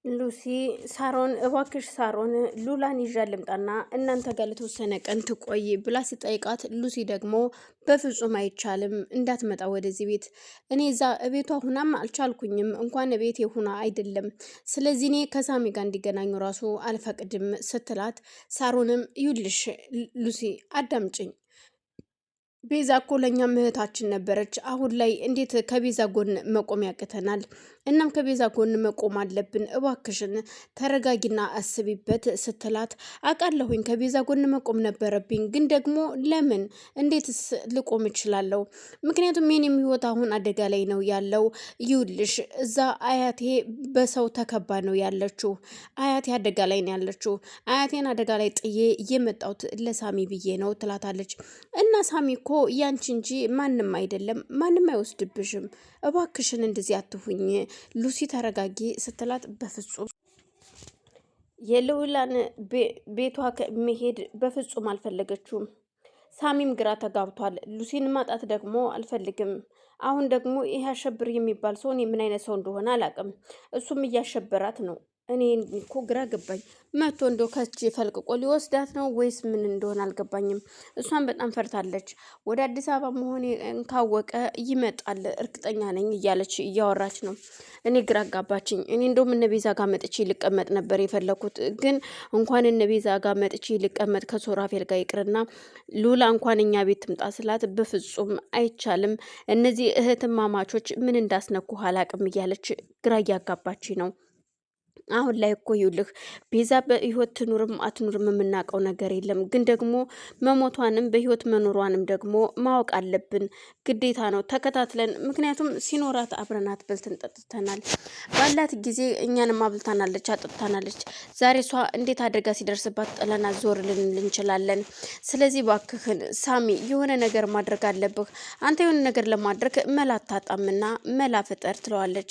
ሉሲ ሳሮን እባክሽ ሳሮን ሉላን ይዣት ልምጣና እናንተ ጋር ለተወሰነ ቀን ትቆይ ብላ ስጠይቃት ሉሲ ደግሞ በፍጹም አይቻልም እንዳትመጣ ወደዚህ ቤት እኔ እዛ እቤቷ ሁናም አልቻልኩኝም እንኳን ቤቴ ሁና አይደለም ስለዚህ እኔ ከሳሚ ጋር እንዲገናኙ ራሱ አልፈቅድም ስትላት ሳሮንም ይውልሽ ሉሲ አዳምጭኝ ቤዛ እኮ ለእኛም እህታችን ነበረች። አሁን ላይ እንዴት ከቤዛ ጎን መቆም ያቅተናል? እናም ከቤዛ ጎን መቆም አለብን። እባክሽን ተረጋጊና አስቢበት ስትላት አውቃለሁኝ ከቤዛ ጎን መቆም ነበረብኝ፣ ግን ደግሞ ለምን እንዴትስ ልቆም እችላለሁ? ምክንያቱም የኔም ህይወት አሁን አደጋ ላይ ነው ያለው። ይውልሽ እዛ አያቴ በሰው ተከባ ነው ያለችው። አያቴ አደጋ ላይ ነው ያለችው። አያቴን አደጋ ላይ ጥዬ የመጣሁት ለሳሚ ብዬ ነው ትላታለች። እና ሳሚ እኮ ያንቺ እንጂ ማንም አይደለም፣ ማንም አይወስድብሽም። እባክሽን እንደዚህ አትሁኝ ሉሲ ተረጋጊ ስትላት በፍጹም የልዑላን ቤቷ መሄድ በፍጹም አልፈለገችውም። ሳሚም ግራ ተጋብቷል። ሉሲን ማጣት ደግሞ አልፈልግም። አሁን ደግሞ ይህ አሸብር የሚባል ሰው እኔ ምን አይነት ሰው እንደሆነ አላውቅም። እሱም እያሸበራት ነው። እኔ እኮ ግራ ገባኝ። መቶ እንዶ ከች ፈልቅቆ ሊወስዳት ነው ወይስ ምን እንደሆነ አልገባኝም። እሷን በጣም ፈርታለች። ወደ አዲስ አበባ መሆኔ ካወቀ ይመጣል እርግጠኛ ነኝ እያለች እያወራች ነው። እኔ ግራ አጋባችኝ። እኔ እንደውም እነ ቤዛ ጋር መጥቼ ልቀመጥ ነበር የፈለኩት፣ ግን እንኳን እነ ቤዛ ጋር መጥቼ ልቀመጥ ከሶራፌል ጋር ይቅርና ሉላ እንኳን እኛ ቤት ትምጣ ስላት በፍጹም አይቻልም፣ እነዚህ እህትማማቾች ምን እንዳስነኩ አላቅም እያለች ግራ እያጋባችኝ ነው። አሁን ላይ እኮ ይውልህ ቤዛ በህይወት ትኑርም አትኑርም የምናውቀው ነገር የለም፣ ግን ደግሞ መሞቷንም በህይወት መኖሯንም ደግሞ ማወቅ አለብን፣ ግዴታ ነው ተከታትለን። ምክንያቱም ሲኖራት አብረናት በልተን ጠጥተናል፣ ባላት ጊዜ እኛንም አብልታናለች፣ አጥጥታናለች። ዛሬ እሷ እንዴት አደጋ ሲደርስባት ጥለና ዞር ልንል እንችላለን? ስለዚህ ባክህን ሳሚ የሆነ ነገር ማድረግ አለብህ። አንተ የሆነ ነገር ለማድረግ መላ አታጣምና መላ ፍጠር ትለዋለች።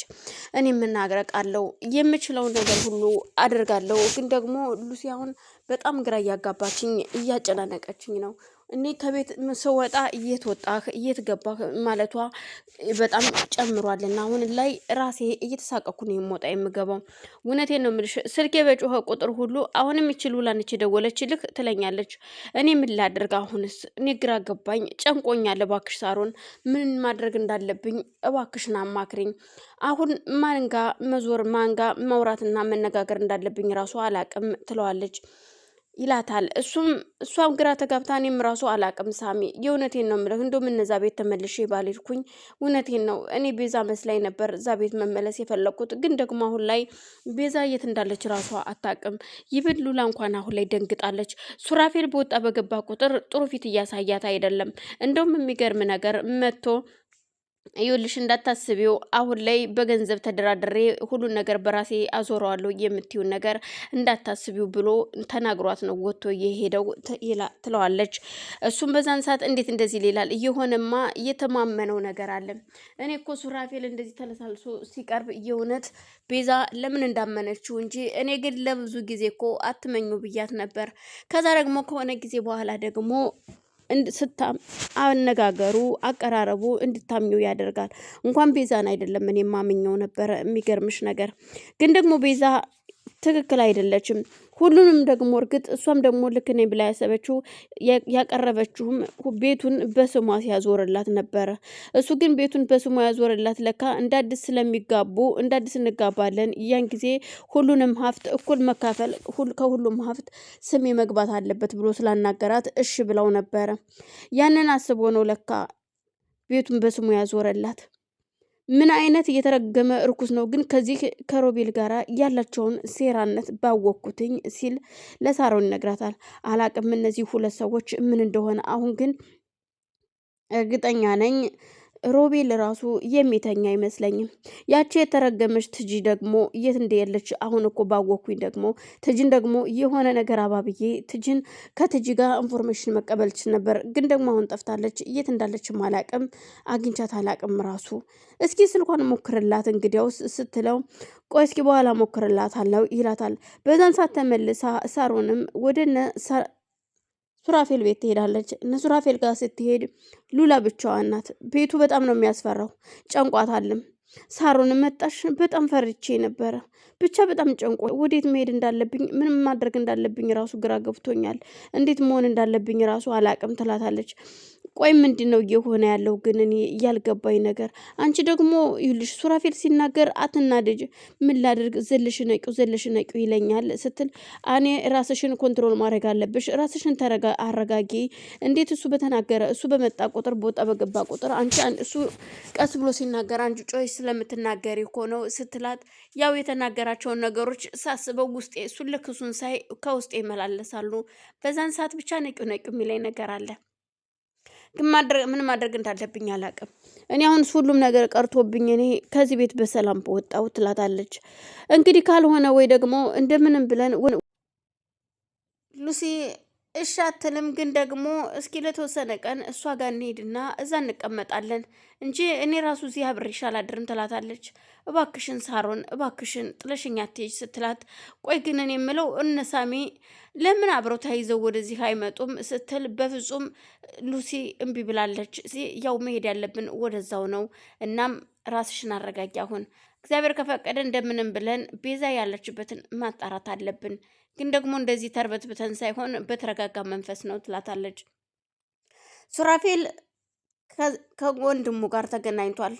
እኔ የምናግረቃለው የምችለው ነገር ሁሉ አድርጋለሁ፣ ግን ደግሞ ሉሲ አሁን በጣም ግራ እያጋባችኝ እያጨናነቀችኝ ነው። እኔ ከቤት ስወጣ እየት ወጣህ እየት ገባህ ማለቷ በጣም ጨምሯልና አሁን ላይ ራሴ እየተሳቀኩ ነው የምወጣ የምገባው። እውነቴን ነው የምልሽ፣ ስልኬ በጮኸ ቁጥር ሁሉ አሁንም ይችሉ ላንቺ ደወለችልህ ትለኛለች። እኔ ምን ላድርግ አሁንስ? እኔ ግራ ገባኝ፣ ጨንቆኛል። እባክሽ ሳሮን ምን ማድረግ እንዳለብኝ እባክሽን አማክሪኝ። አሁን ማንጋ መዞር ማንጋ መውራትና መነጋገር እንዳለብኝ ራሱ አላቅም ትለዋለች ይላታል። እሷም ግራ ተጋብታ እኔም ራሱ አላቅም ሳሚ፣ የእውነቴን ነው የምልህ። እንደውም እነዛ ቤት ተመልሼ ባልሄድኩኝ እውነቴን ነው። እኔ ቤዛ መስላኝ ነበር እዛ ቤት መመለስ የፈለኩት፣ ግን ደግሞ አሁን ላይ ቤዛ የት እንዳለች ራሷ አታቅም። ይብን ሉላ እንኳን አሁን ላይ ደንግጣለች። ሱራፌል በወጣ በገባ ቁጥር ጥሩ ፊት እያሳያት አይደለም። እንደውም የሚገርም ነገር መጥቶ ይኸውልሽ እንዳታስቢው አሁን ላይ በገንዘብ ተደራድሬ ሁሉን ነገር በራሴ አዞረዋለሁ የምትዩን ነገር እንዳታስቢው ብሎ ተናግሯት ነው ወጥቶ የሄደው ትለዋለች። እሱም በዛን ሰዓት እንዴት እንደዚህ ይላል? እየሆነማ እየተማመነው ነገር አለ። እኔ እኮ ሱራፌል እንደዚህ ተለሳልሶ ሲቀርብ የእውነት ቤዛ ለምን እንዳመነችው እንጂ እኔ ግን ለብዙ ጊዜ እኮ አትመኙ ብያት ነበር። ከዛ ደግሞ ከሆነ ጊዜ በኋላ ደግሞ ስታም አነጋገሩ አቀራረቡ እንድታምኘው ያደርጋል። እንኳን ቤዛን አይደለም እኔ ማምኘው ነበረ። የሚገርምሽ ነገር ግን ደግሞ ቤዛ ትክክል አይደለችም። ሁሉንም ደግሞ እርግጥ እሷም ደግሞ ልክ ነኝ ብላ ያሰበችው ያቀረበችውም ቤቱን በስሟ ሲያዞርላት ነበረ። እሱ ግን ቤቱን በስሟ ያዞርላት ለካ እንደ አዲስ ስለሚጋቡ እንደ አዲስ እንጋባለን ያን ጊዜ ሁሉንም ሀብት እኩል መካፈል ከሁሉም ሀብት ስሜ መግባት አለበት ብሎ ስላናገራት እሺ ብለው ነበረ። ያንን አስቦ ነው ለካ ቤቱን በስሙ ያዞረላት። ምን አይነት እየተረገመ እርኩስ ነው ግን ከዚህ ከሮቤል ጋር ያላቸውን ሴራነት ባወቅኩትኝ ሲል ለሳሮን ይነግራታል። አላቅም እነዚህ ሁለት ሰዎች ምን እንደሆነ፣ አሁን ግን እርግጠኛ ነኝ ሮቤል ራሱ የሚተኛ አይመስለኝም። ያቺ የተረገመች ትጂ ደግሞ የት እንደያለች አሁን እኮ ባወቅኩኝ ደግሞ ትጂን ደግሞ የሆነ ነገር አባብዬ ትጂን ከትጂ ጋር ኢንፎርሜሽን መቀበል ችል ነበር፣ ግን ደግሞ አሁን ጠፍታለች። የት እንዳለችም አላቅም፣ አግኝቻት አላቅም ራሱ። እስኪ ስልኳን ሞክርላት እንግዲያውስ ስትለው ቆይ እስኪ በኋላ ሞክርላት አለው ይላታል። በዛን ሰዓት ተመልሳ ሳሮንም ወደነ ሱራፌል ቤት ትሄዳለች። እነ ሱራፌል ጋር ስትሄድ ሉላ ብቻዋን ናት። ቤቱ በጣም ነው የሚያስፈራው፣ ጨንቋታልም። ሳሮን መጣሽ? በጣም ፈርቼ ነበረ። ብቻ በጣም ጨንቆ ወዴት መሄድ እንዳለብኝ ምንም ማድረግ እንዳለብኝ ራሱ ግራ ገብቶኛል። እንዴት መሆን እንዳለብኝ ራሱ አላቅም ትላታለች። ቆይ ምንድን ነው እየሆነ ያለው ግን እኔ እያልገባኝ ነገር። አንቺ ደግሞ ይኸውልሽ ሱራፌል ሲናገር አትናደጅ። ምን ላድርግ ዘለሽ ነቂው ይለኛል ስትል እኔ ራስሽን ኮንትሮል ማድረግ አለብሽ። ራስሽን አረጋጊ። እንዴት እሱ በተናገረ እሱ በመጣ ቁጥር በወጣ በገባ ቁጥር አንቺ እሱ ቀስ ብሎ ሲናገር አንቺ ጮሽ ስለምትናገሪ እኮ ነው ስትላት፣ ያው የተናገራቸውን ነገሮች ሳስበው ውስጤ እሱን ልክ እሱን ሳይ ከውስጤ ይመላለሳሉ። በዛን ሰዓት ብቻ ነቂው የሚለኝ ነገር አለ። ግን ምን ማድረግ እንዳለብኝ አላውቅም። እኔ አሁንስ ሁሉም ነገር ቀርቶብኝ እኔ ከዚህ ቤት በሰላም በወጣው ትላታለች። እንግዲህ ካልሆነ ወይ ደግሞ እንደምንም ብለን ሉሲ እሺ አትልም። ግን ደግሞ እስኪ ለተወሰነ ቀን እሷ ጋር እንሄድና እዛ እንቀመጣለን እንጂ እኔ ራሱ እዚህ አብሬሽ አላድርም ትላታለች። እባክሽን ሳሮን እባክሽን ጥለሽኝ አትሄጂ ስትላት፣ ቆይ ግን እኔ የምለው እነ ሳሚ ለምን አብረው ተያይዘው ወደዚህ አይመጡም ስትል፣ በፍጹም ሉሲ እምቢ ብላለች። ያው መሄድ ያለብን ወደዛው ነው። እናም ራስሽን አረጋጊ። አሁን እግዚአብሔር ከፈቀደ እንደምንም ብለን ቤዛ ያለችበትን ማጣራት አለብን። ግን ደግሞ እንደዚህ ተርበትብተን ሳይሆን በተረጋጋ መንፈስ ነው ትላታለች። ሱራፌል ከወንድሙ ጋር ተገናኝቷል።